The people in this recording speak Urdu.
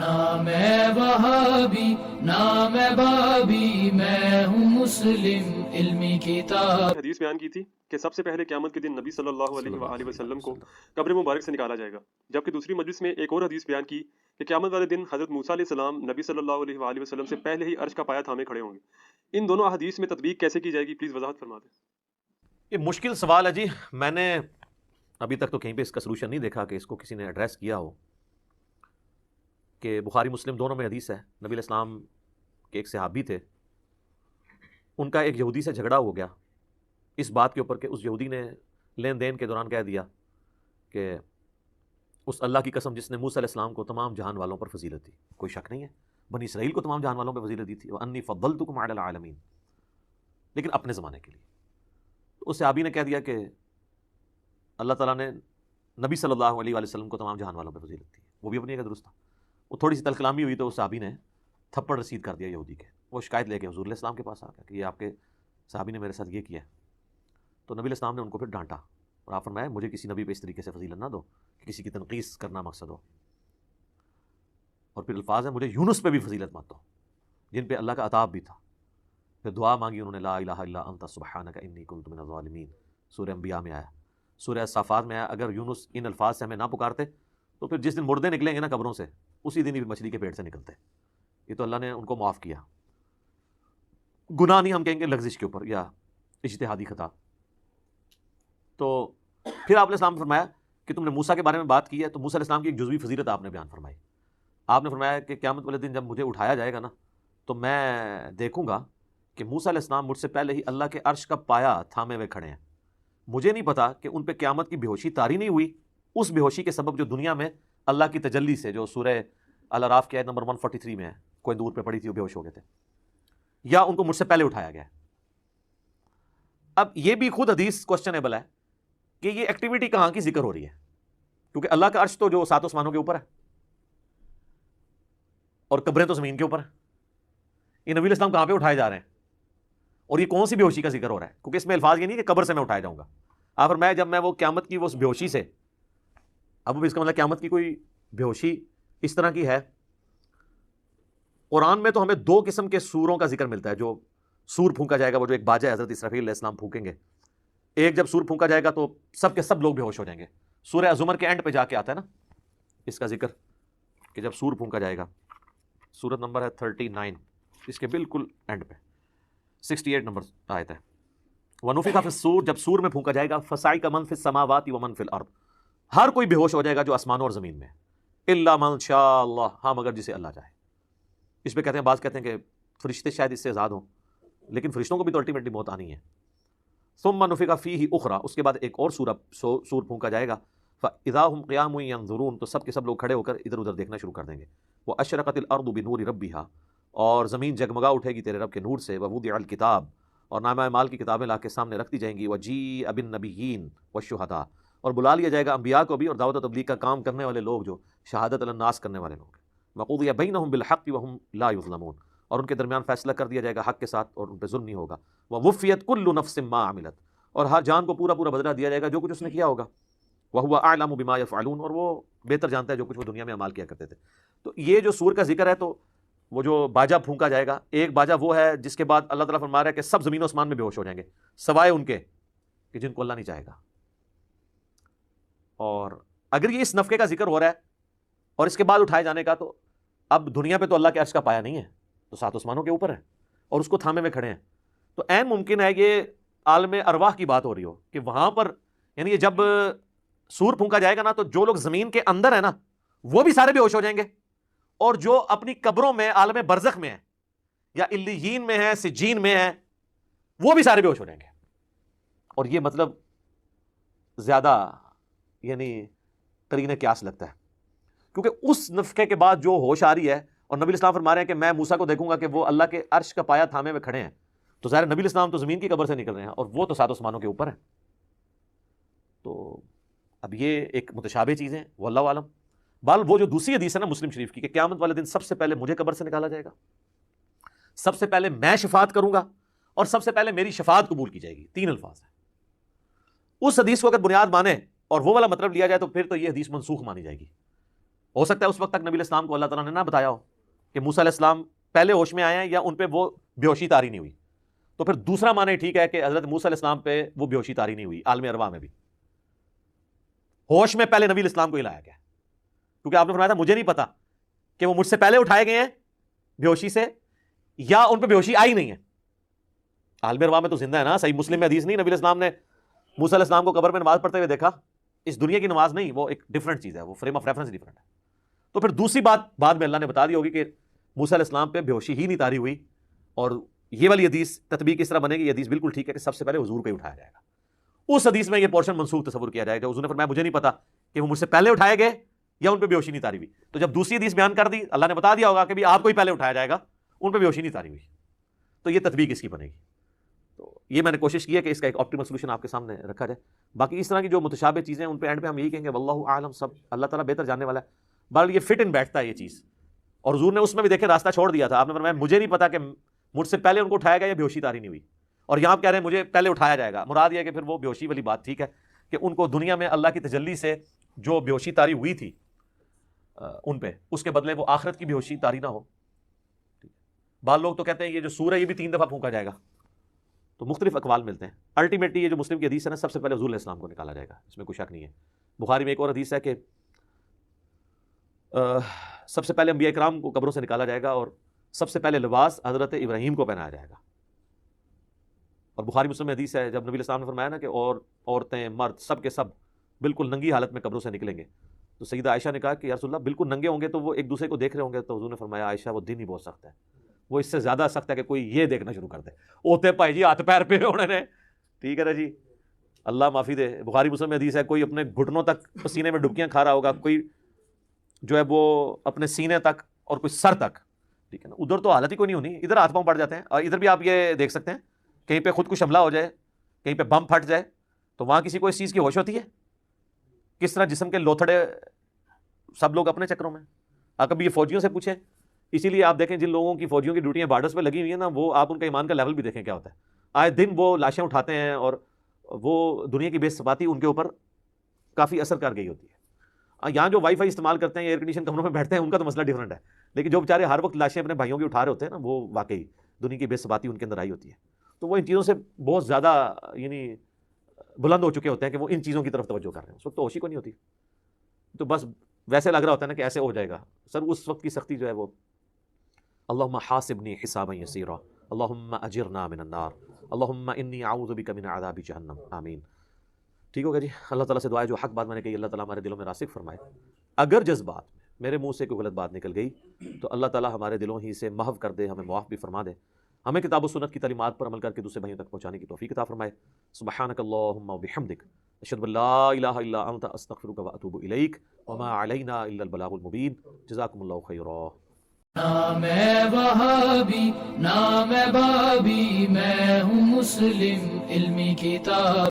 نہ میں وہابی نہ میں بابی، میں ہوں مسلم علمی کتاب۔ حدیث بیان کی تھی کہ سب سے پہلے قیامت کے دن نبی صلی اللہ صلی علیہ اللہ وآلہ علیہ وسلم کو وسلم۔ قبر مبارک سے نکالا جائے گا، جبکہ دوسری مجلس میں ایک اور حدیث بیان کی کہ قیامت والے دن حضرت موسیٰ علیہ السلام نبی صلی اللہ علیہ وآلہ وسلم سے پہلے ہی عرش کا پایہ تھامے کھڑے ہوں گے۔ ان دونوں احادیث میں تطبیق کیسے کی جائے گی، پلیز وضاحت فرما دیں۔ یہ مشکل سوال ہے جی، میں نے ابھی تک تو کہیں پہ اس کا سلوشن نہیں دیکھا کہ اس کو کسی نے ایڈریس کیا ہو، کہ بخاری مسلم دونوں میں حدیث ہے، نبی علیہ السلام کے ایک صحابی تھے، ان کا ایک یہودی سے جھگڑا ہو گیا اس بات کے اوپر کہ اس یہودی نے لین دین کے دوران کہہ دیا کہ اس اللہ کی قسم جس نے موسیٰ علیہ السلام کو تمام جہان والوں پر فضیلت دی، کوئی شک نہیں ہے بنی اسرائیل کو تمام جہان والوں پر فضیلت دی تھی، وَأَنِّي فَضَّلْتُكُمْ عَلَى الْعَالَمِينَ، لیکن اپنے زمانے کے لیے۔ تو اس صحابی نے کہہ دیا کہ اللہ تعالیٰ نے نبی صلی اللہ علیہ وآلہ وسلم کو تمام جہان والوں پر فضیلت دی، وہ بھی اپنی جگہ درست تھا۔ وہ تھوڑی سی تلخ کلامی ہوئی تو اس صحابی نے تھپڑ رسید کر دیا یہودی کے، وہ شکایت لے کے حضور علیہ السلام کے پاس آ گیا کہ یہ آپ کے صحابی نے میرے ساتھ یہ کیا ہے۔ تو نبی علیہ السلام نے ان کو پھر ڈانٹا اور آپ فرمایا مجھے کسی نبی پہ اس طریقے سے فضیلت نہ دو کہ کسی کی تنقیص کرنا مقصد ہو، اور پھر الفاظ ہیں مجھے یونس پہ بھی فضیلت مت دو جن پہ اللہ کا عطاب بھی تھا۔ پھر دعا مانگی انہوں نے، لا الہ الا انت سبحانک انی کنت من الظالمین، سورہ انبیاء میں آیا، سورہ صافات میں آیا، اگر یونس ان الفاظ سے ہمیں نہ پکارتے تو پھر جس دن مردے نکلیں گے نا قبروں سے، اسی دن ہی مچھلی کے پیٹ سے نکلتے۔ یہ تو اللہ نے ان کو معاف کیا، گناہ نہیں ہم کہیں گے لغزش کے اوپر یا اجتہادی خطا۔ تو پھر آپ نے السلام نے فرمایا کہ تم نے موسیٰ کے بارے میں بات کی ہے، تو موسیٰ علیہ السلام کی ایک جزوی فضیلت آپ نے بیان فرمائی۔ آپ نے فرمایا کہ قیامت والے دن جب مجھے اٹھایا جائے گا نا تو میں دیکھوں گا کہ موسیٰ علیہ السلام مجھ سے پہلے ہی اللہ کے عرش کا پایہ تھامے ہوئے کھڑے ہیں، مجھے نہیں پتا کہ ان پہ قیامت کی بے ہوشی طاری نہیں ہوئی، اس بے ہوشی کے سبب جو دنیا میں اللہ کی تجلی سے، جو سورہ الاعراف کی آیت نمبر 143 میں ہے، کوئی دور پہ پڑی تھی وہ بے ہوش ہو گئے تھے، یا ان کو مجھ سے پہلے اٹھایا گیا ہے۔ اب یہ بھی خود حدیث کوسچنیبل ہے کہ یہ ایکٹیویٹی کہاں کی ذکر ہو رہی ہے، کیونکہ اللہ کا عرش تو جو 7 آسمانوں کے اوپر ہے اور قبریں تو زمین کے اوپر ہیں، یہ نبی علیہ السلام کہاں پہ اٹھائے جا رہے ہیں، اور یہ کون سی بے ہوشی کا ذکر ہو رہا ہے؟ کیونکہ اس میں الفاظ یہ نہیں کہ قبر سے میں اٹھایا جاؤں گا۔ آپ فرمایا جب میں وہ قیامت کی وہ بے ہوشی سے، اب اس کا مطلب قیامت کی کوئی بے ہوشی اس طرح کی ہے۔ قرآن میں تو ہمیں 2 قسم کے سوروں کا ذکر ملتا ہے، جو سور پھونکا جائے گا، وہ جو ایک باجہ حضرت اسرافیل علیہ السلام پھونکیں گے، ایک جب سور پھونکا جائے گا تو سب کے سب لوگ بے ہوش ہو جائیں گے۔ سورہ زمر کے اینڈ پہ جا کے آتا ہے نا اس کا ذکر کہ جب سور پھونکا جائے گا، سورت نمبر ہے 39، اس کے بالکل اینڈ پہ 68 نمبر آیت ہے، وَنُفِخَ فِي الصُّورِ، جب سور میں پھونکا جائے گا، فَصَعِقَ مَن فِي السَّمَاوَاتِ وَمَن فِي الْأَرْضِ، ہر کوئی بے ہوش ہو جائے گا جو آسمانوں اور زمین میں ہے، إِلَّا مَن شَاءَ اللَّهُ، ہاں مگر جسے اللہ چاہے۔ اس پہ کہتے ہیں، بعض کہتے ہیں کہ فرشتے شاید اس سے آزاد ہوں، لیکن فرشتوں کو بھی تو الٹیمیٹلی موت آنی ہے۔ ثم نفخ فیہ اخری، اس کے بعد ایک اور سور پھونکا جائے گا، فاذا هم قیام ینظرون، تو سب کے سب لوگ کھڑے ہو کر ادھر ادھر دیکھنا شروع کر دیں گے۔ واشرقت الارض بنور ربها، اور زمین جگمگا اٹھے گی تیرے رب کے نور سے۔ ووضع الکتاب، اور نامہ اعمال کی کتابیں لا کے سامنے رکھ دی جائیں گی۔ وجیء بالنبیین والشہداء، اور بلا لیا جائے گا انبیاء کو بھی اور دعوت و تبلیغ کا کام کرنے والے لوگ جو شہادت علی الناس کرنے والے لوگ ہیں۔ وقضی بینہم بالحق وہم لا یظلمون، اور ان کے درمیان فیصلہ کر دیا جائے گا حق کے ساتھ اور ان پہ ظلم نہیں ہوگا۔ ووفیت کل نفس ما عملت، اور ہر جان کو پورا پورا بدلہ دیا جائے گا جو کچھ اس نے کیا ہوگا۔ وَهُوَ أَعْلَمُ بِمَا يَفْعَلُونَ، اور وہ بہتر جانتا ہے جو کچھ وہ دنیا میں اعمال کیا کرتے تھے۔ تو یہ جو سور کا ذکر ہے، تو وہ جو باجہ پھونکا جائے گا، ایک باجہ وہ ہے جس کے بعد اللہ تعالیٰ فرما رہا ہے کہ سب زمین و آسمان میں بے ہوش ہو جائیں گے سوائے ان کے کہ جن کو اللہ نہیں چاہے گا۔ اور اگر یہ اس نفقے کا ذکر ہو رہا ہے اور اس کے بعد اٹھائے جانے کا، تو اب دنیا پہ تو اللہ کے عرش کا پایہ نہیں ہے، تو 7 آسمانوں کے اوپر ہے اور اس کو تھامے میں کھڑے ہیں، تو عین ممکن ہے یہ عالم ارواح کی بات ہو رہی ہو کہ وہاں پر، یعنی یہ جب سور پھونکا جائے گا نا، تو جو لوگ زمین کے اندر ہیں نا وہ بھی سارے بے ہوش ہو جائیں گے، اور جو اپنی قبروں میں عالم برزخ میں ہیں یا علیین میں ہیں، سجین میں ہیں، وہ بھی سارے بے ہوش ہو جائیں گے۔ اور یہ مطلب زیادہ یعنی قرین قیاس لگتا ہے، کیونکہ اس نفخے کے بعد جو ہوش آ رہی ہے، اور نبی اسلام فرما رہے ہیں کہ میں موسیٰ کو دیکھوں گا کہ وہ اللہ کے عرش کا پایہ تھامے ہوئے کھڑے ہیں، تو ظاہر نبی اسلام تو زمین کی قبر سے نکل رہے ہیں اور وہ تو 7 آسمانوں کے اوپر ہیں۔ تو اب یہ ایک متشابہ چیزیں واللہ عالم۔ بال وہ جو دوسری حدیث ہے نا مسلم شریف کی کہ قیامت والے دن سب سے پہلے مجھے قبر سے نکالا جائے گا، سب سے پہلے میں شفاعت کروں گا، اور سب سے پہلے میری شفاعت قبول کی جائے گی، 3 الفاظ ہیں۔ اس حدیث کو اگر بنیاد مانے اور وہ والا مطلب لیا جائے تو پھر تو یہ حدیث منسوخ مانی جائے گی، ہو سکتا ہے اس وقت تک نبی علیہ السلام کو اللہ تعالیٰ نے نہ بتایا ہو کہ موسیٰ علیہ السلام پہلے ہوش میں آئے ہیں یا ان پہ وہ بے ہوشی طاری نہیں ہوئی، تو پھر دوسرا معنی ٹھیک ہے کہ حضرت موسیٰ علیہ السلام پہ وہ بے ہوشی طاری نہیں ہوئی، عالم ارواح میں بھی ہوش میں پہلے نبی علیہ السلام کو ہی لایا گیا، کیونکہ آپ نے فرمایا تھا مجھے نہیں پتا کہ وہ مجھ سے پہلے اٹھائے گئے ہیں بے ہوشی سے یا ان پہ بے ہوشی آئی نہیں ہے۔ عالم ارواح میں تو زندہ ہے نا، صحیح مسلم میں حدیث نہیں، نبی علیہ السلام نے موسیٰ علیہ السلام کو قبر میں نماز پڑھتے ہوئے دیکھا، اس دنیا کی نماز نہیں، وہ ایک ڈیفرنٹ چیز ہے، وہ فریم آف ریفرنس ڈیفرنٹ ہے۔ تو پھر دوسری بات بعد میں اللہ نے بتا دی ہوگی کہ موسیٰ علیہ السلام پہ بے ہوشی ہی نہیں طاری ہوئی، اور یہ والی حدیث تطبیق اس طرح بنے گی، یہ حدیث بالکل ٹھیک ہے کہ سب سے پہلے حضور کو ہی اٹھایا جائے گا۔ اس حدیث میں یہ پورشن منسوخ تصور کیا جائے گا، حضور نے فرمایا مجھے نہیں پتا کہ وہ مجھ سے پہلے اٹھائے گئے یا ان پہ بے ہوشی نہیں طاری ہوئی، تو جب دوسری حدیث بیان کر دی اللہ نے بتا دیا ہوگا کہ بھی آپ کو ہی پہلے اٹھایا جائے گا، ان پہ بے ہوشی نہیں طاری ہوئی، تو یہ تطبیق اس کی بنے گی۔ تو یہ میں نے کوشش کی ہے کہ اس کا ایک آپٹیمل سولوشن آپ کے سامنے رکھا جائے۔ باقی اس طرح کی جو متشابہ چیزیں ان پہ اینڈ پہ ہم یہی کہیں گے واللہ اعلم، سب اللہ تعالیٰ بہتر جاننے والا ہے۔ بہرحال یہ فٹ ان بیٹھتا ہے یہ چیز، اور حضور نے اس میں بھی دیکھے راستہ چھوڑ دیا تھا، آپ نے فرمایا مجھے نہیں پتا کہ مجھ سے پہلے ان کو اٹھایا گیا یا بے ہوشی طاری نہیں ہوئی، اور یہاں آپ کہہ رہے ہیں مجھے پہلے اٹھایا جائے گا، مراد یہ ہے کہ پھر وہ بے ہوشی والی بات ٹھیک ہے کہ ان کو دنیا میں اللہ کی تجلی سے جو بے ہوشی طاری ہوئی تھی ان پہ، اس کے بدلے وہ آخرت کی بے ہوشی طاری نہ ہو۔ بعض لوگ تو کہتے ہیں یہ جو سور ہے یہ بھی 3 دفعہ پھونکا جائے گا، تو مختلف اقوال ملتے ہیں۔ الٹیمیٹلی یہ جو مسلم کی حدیث ہے نا، سب سے پہلے حضور علیہ السلام کو نکالا جائے گا، اس میں کوئی شک نہیں ہے۔ بخاری میں ایک اور حدیث ہے کہ سب سے پہلے انبیاء کرام کو قبروں سے نکالا جائے گا اور سب سے پہلے لباس حضرت ابراہیم کو پہنایا جائے گا، اور بخاری مسلم میں حدیث ہے جب نبی علیہ السلام نے فرمایا نا کہ عورتیں مرد سب کے سب بالکل ننگی حالت میں قبروں سے نکلیں گے، تو سیدہ عائشہ نے کہا کہ یا رسول اللہ بالکل ننگے ہوں گے تو وہ ایک دوسرے کو دیکھ رہے ہوں گے، تو حضور نے فرمایا عائشہ وہ دن ہی بہت سخت ہے، وہ اس سے زیادہ سخت ہے کہ کوئی یہ دیکھنا شروع کر دے، اوتے بھائی جی ہاتھ پیر پہ انہوں نے، ٹھیک ہے نا جی، اللہ معافی دے۔ بخاری مسلم میں حدیث ہے کوئی اپنے گھٹنوں تک پسینے میں ڈبکیاں کھا رہا ہوگا، کوئی جو ہے وہ اپنے سینے تک اور کوئی سر تک، ٹھیک ہے نا، ادھر تو حالت ہی کوئی نہیں ہونی، ادھر ہاتھ پاؤں پڑ جاتے ہیں، اور ادھر بھی آپ یہ دیکھ سکتے ہیں کہیں پہ خود کش حملہ ہو جائے، کہیں پہ بم پھٹ جائے، تو وہاں کسی کو اس چیز کی ہوش ہوتی ہے؟ کس طرح جسم کے لوتھڑے سب لوگ اپنے چکروں میں۔ آپ کبھی یہ فوجیوں سے پوچھیں، اسی لیے آپ دیکھیں جن لوگوں کی فوجیوں کی ڈیوٹیاں بارڈرز پہ لگی ہوئی ہیں نا، وہ آپ ان کا ایمان کا لیول بھی دیکھیں کیا ہوتا ہے، آئے دن وہ لاشیں اٹھاتے ہیں، اور وہ دنیا کی بے ثباتی ان کے اوپر کافی اثر کر گئی ہوتی ہے۔ یہاں جو وائی فائی استعمال کرتے ہیں، ایئر کنڈیشن کمروں میں بیٹھتے ہیں، ان کا تو مسئلہ ڈیفرنٹ ہے، لیکن جو بیچارے ہر وقت لاشیں اپنے بھائیوں کی اٹھا رہے ہوتے ہیں نا، وہ واقعی دنیا کی بے ثباتی ان کے اندر آئی ہوتی ہے، تو وہ ان چیزوں سے بہت زیادہ یعنی بلند ہو چکے ہوتے ہیں کہ وہ ان چیزوں کی طرف توجہ کر رہے ہیں، اس وقت تو ہوش ہی کو نہیں ہوتی، تو بس ویسے لگ رہا ہوتا ہے نا کہ ایسے ہو جائے گا سر، اس وقت کی سختی جو ہے وہ اللہم حاسبنی حسابا یسیرا اللہم اجرنا من النار اللہم انی اعوذ بک من عذاب جہنم، آمین۔ ٹھیک ہوگا جی، اللہ تعالیٰ سے دعا ہے جو حق بات میں نے کہی اللہ تعالیٰ ہمارے دلوں میں راسخ فرمائے، اگر جذبات میں میرے منہ سے کوئی غلط بات نکل گئی تو اللہ تعالیٰ ہمارے دلوں ہی سے محو کر دے، ہمیں معاف بھی فرما دے، ہمیں کتاب و سنت کی تعلیمات پر عمل کر کے دوسرے بھائیوں تک پہنچانے کی توفیق عطا فرمائے۔ سبحانک اللہم و بحمدک، اشہد ان لا الہ الا انت، استغفرک و اتوب الیک، وما علینا الا البلاغ المبین، جزاکم اللہ خیرا۔ نہ میں وہابی نہ میں بابی، میں ہوں مسلم علمی کتاب